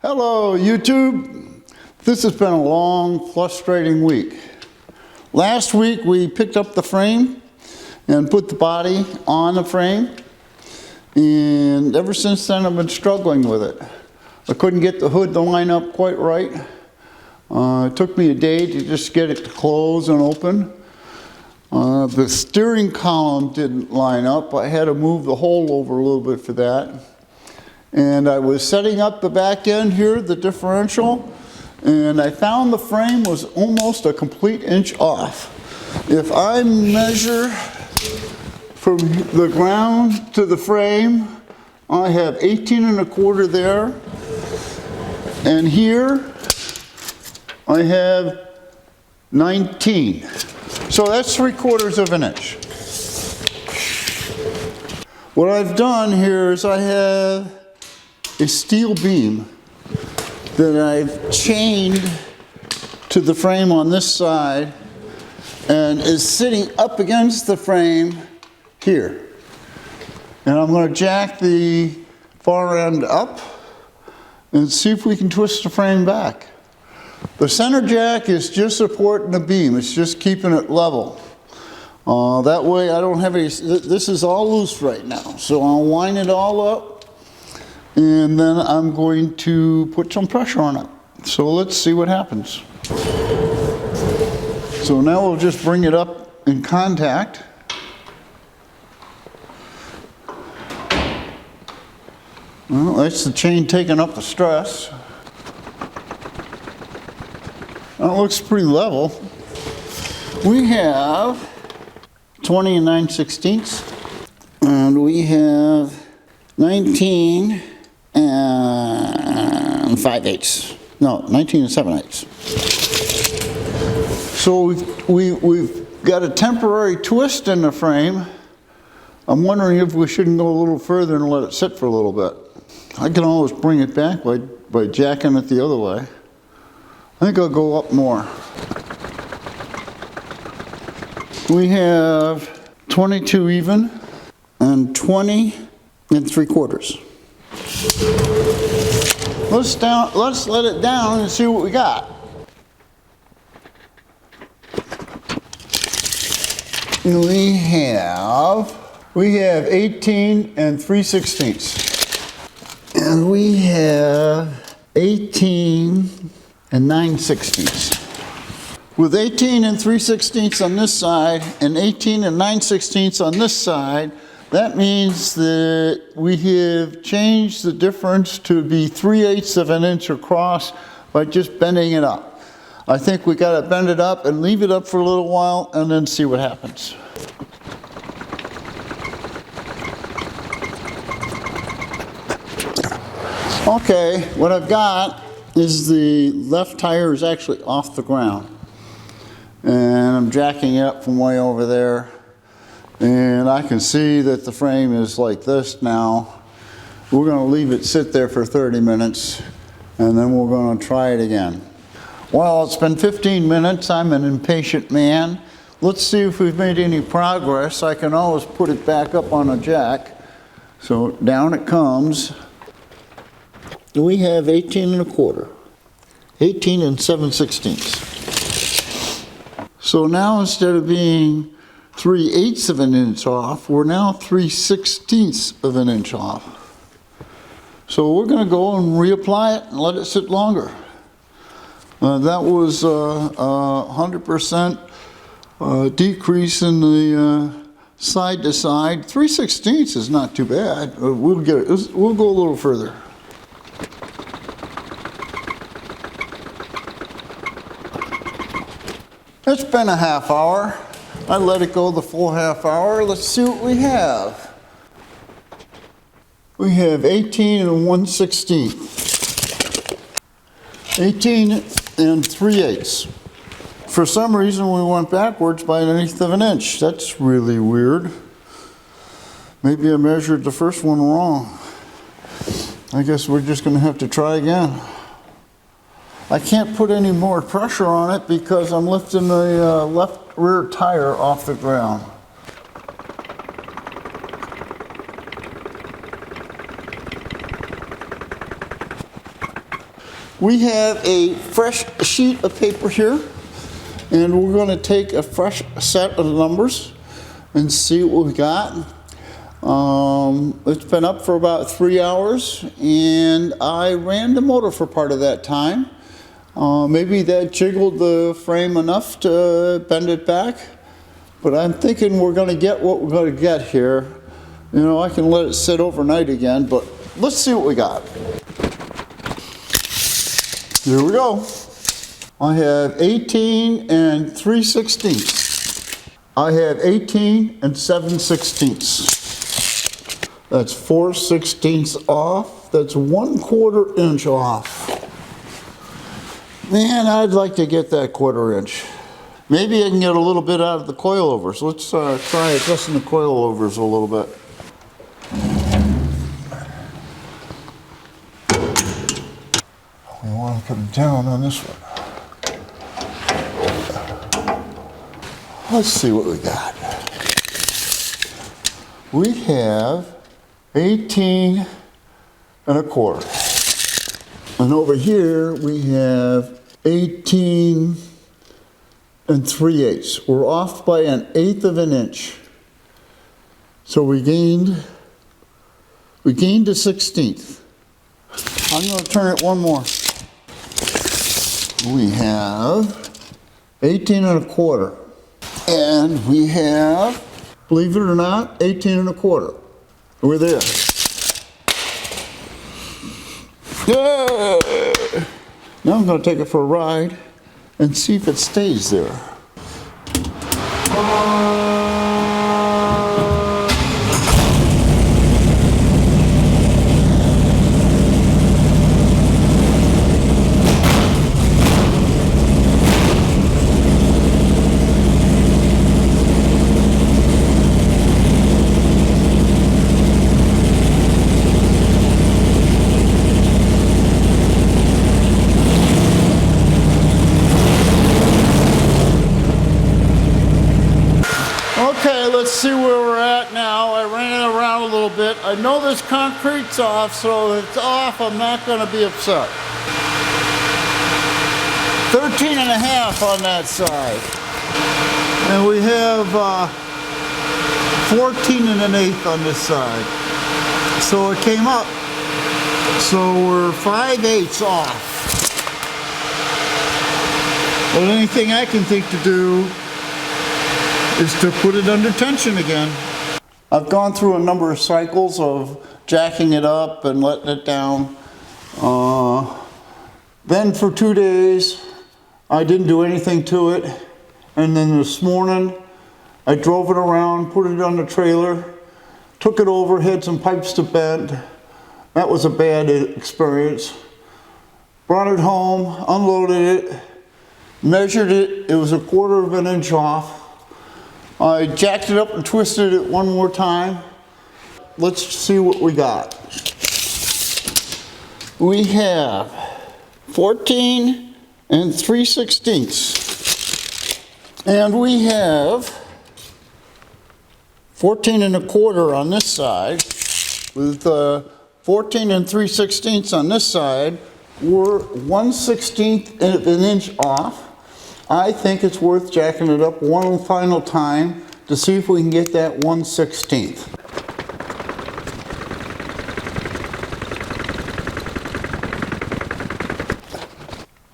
Hello, YouTube. This has been a long, frustrating week. Last week we picked up the frame and put the body on the frame, and ever since then I've been struggling with it. I couldn't get the hood to line up quite right. It took me a day to just get it to close and open. The steering column didn't line up. I had to move the hole over a little bit for that. And I was setting up the back end here, the differential, and I found the frame was almost a complete inch off. If I measure from the ground to the frame, I have 18 1/4 there, and here I have 19. So that's 3/4 of an inch. What I've done here is I have a steel beam that I've chained to the frame on this side and is sitting up against the frame here. And I'm going to jack the far end up and see if we can twist the frame back. The center jack is just supporting the beam. It's just keeping it level. That way I don't have any, this is all loose right now. So I'll line it all up, and then I'm going to put some pressure on it. So let's see what happens. So now we'll just bring it up in contact. Well, that's the chain taking up the stress. That looks pretty level. We have 20 9/16, and we have 19 and 5/8. No, 19 7/8. So we've got a temporary twist in the frame. I'm wondering if we shouldn't go a little further and let it sit for a little bit. I can always bring it back by jacking it the other way. I think I'll go up more. We have 22 even and 20 3/4. Let's let it down and see what we got. And we have 18 3/16. And we have 18 9/16. With 18 3/16 on this side and 18 9/16 on this side, that means that we have changed the difference to be 3/8 of an inch across by just bending it up. I think we got to bend it up and leave it up for a little while and then see what happens. Okay, what I've got is the left tire is actually off the ground. And I'm jacking it up from way over there. And I can see that the frame is like this now. We're going to leave it sit there for 30 minutes, and then we're going to try it again. Well, it's been 15 minutes. I'm an impatient man. Let's see if we've made any progress. I can always put it back up on a jack. So down it comes. We have 18 1/4. 18 7/16. So now instead of being 3/8 of an inch off, we're now 3/16 of an inch off. So we're going to go and reapply it and let it sit longer. That was a 100% decrease in the side to side. 3/16 is not too bad. We'll go a little further. It's been a half hour. I let it go the full half hour. Let's see what we have. We have 18 1/16. 18 3/8. For some reason we went backwards by 1/8 of an inch. That's really weird. Maybe I measured the first one wrong. I guess we're just going to have to try again. I can't put any more pressure on it because I'm lifting the left rear tire off the ground. We have a fresh sheet of paper here, and we're going to take a fresh set of numbers and see what we got. It's been up for about 3 hours, and I ran the motor for part of that time. Maybe that jiggled the frame enough to bend it back, but I'm thinking we're going to get what we're going to get here. You know, I can let it sit overnight again, but let's see what we got. Here we go. I have 18 and 3/16. I have 18 and 7/16. That's 4/16 off. That's 1/4 inch off. Man, I'd like to get that 1/4 inch. Maybe I can get a little bit out of the coilovers. Let's try adjusting the coilovers a little bit. We want to put it down on this one. Let's see what we got. We have 18 and 1/4. And over here we have 18 and 3/8. We're off by 1/8 of an inch. So we gained a 1/16. I'm going to turn it one more. We have 18 and 1/4. And we have, believe it or not, 18 and 1/4. We're there. Yeah. Now I'm going to take it for a ride and see if it stays there. Okay, let's see where we're at now. I ran it around a little bit. I know this concrete's off, so if it's off, I'm not going to be upset. 13 and a half on that side. And we have 14 and 1/8 on this side. So it came up. So we're 5/8 off. Well, anything I can think to do is to put it under tension again. I've gone through a number of cycles of jacking it up and letting it down. Then for 2 days, I didn't do anything to it. And then this morning, I drove it around, put it on the trailer, took it over, had some pipes to bend. That was a bad experience. Brought it home, unloaded it, measured it. It was 1/4 of an inch off. I jacked it up and twisted it one more time. Let's see what we got. We have 14 and 3/16. And we have 14 and 1/4 on this side. With 14 and 3/16 on this side, we're 1/16 of an inch off. I think it's worth jacking it up one final time to see if we can get that 1/16.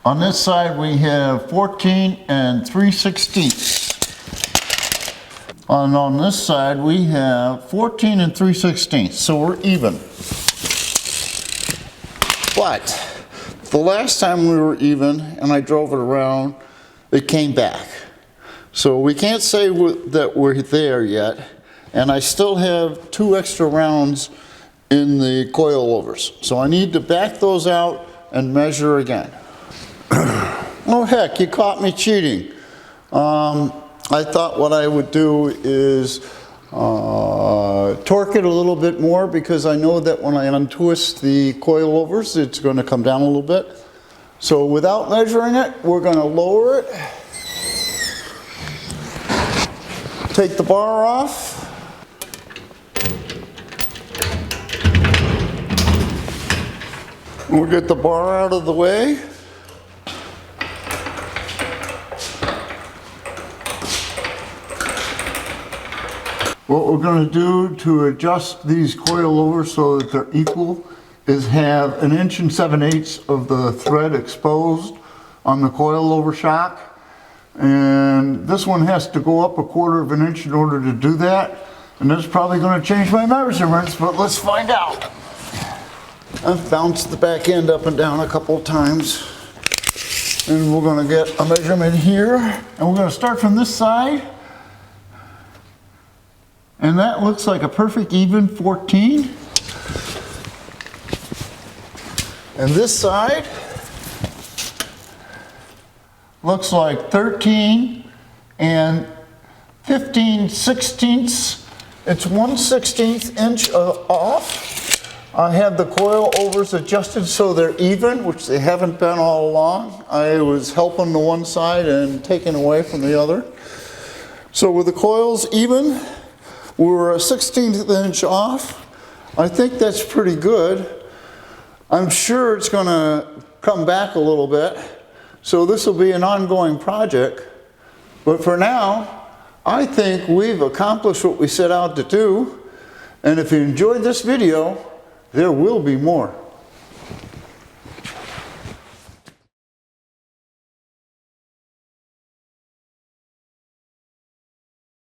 On this side we have 14 and 3/16. And on this side we have 14 and 3/16. So we're even. But the last time we were even and I drove it around, it came back. So we can't say that we're there yet, and I still have 2 extra rounds in the coilovers. So I need to back those out and measure again. Oh heck, you caught me cheating. I thought what I would do is torque it a little bit more, because I know that when I untwist the coilovers, it's going to come down a little bit. So without measuring it, we're going to lower it. Take the bar off. We'll get the bar out of the way. What we're going to do to adjust these coilovers so that they're equal is have 1 7/8 of the thread exposed on the coilover shock. And this one has to go up 1/4 inch in order to do that. And that's probably going to change my measurements, but let's find out. I've bounced the back end up and down a couple of times. And we're going to get a measurement here. And we're going to start from this side. And that looks like a perfect even 14. And this side looks like 13 and 15/16. It's 1/16 inch off. I have the coilovers adjusted so they're even, which they haven't been all along. I was helping the one side and taking away from the other. So with the coils even, we're a 1/16 inch off. I think that's pretty good. I'm sure it's going to come back a little bit. So this will be an ongoing project. But for now, I think we've accomplished what we set out to do. And if you enjoyed this video, there will be more.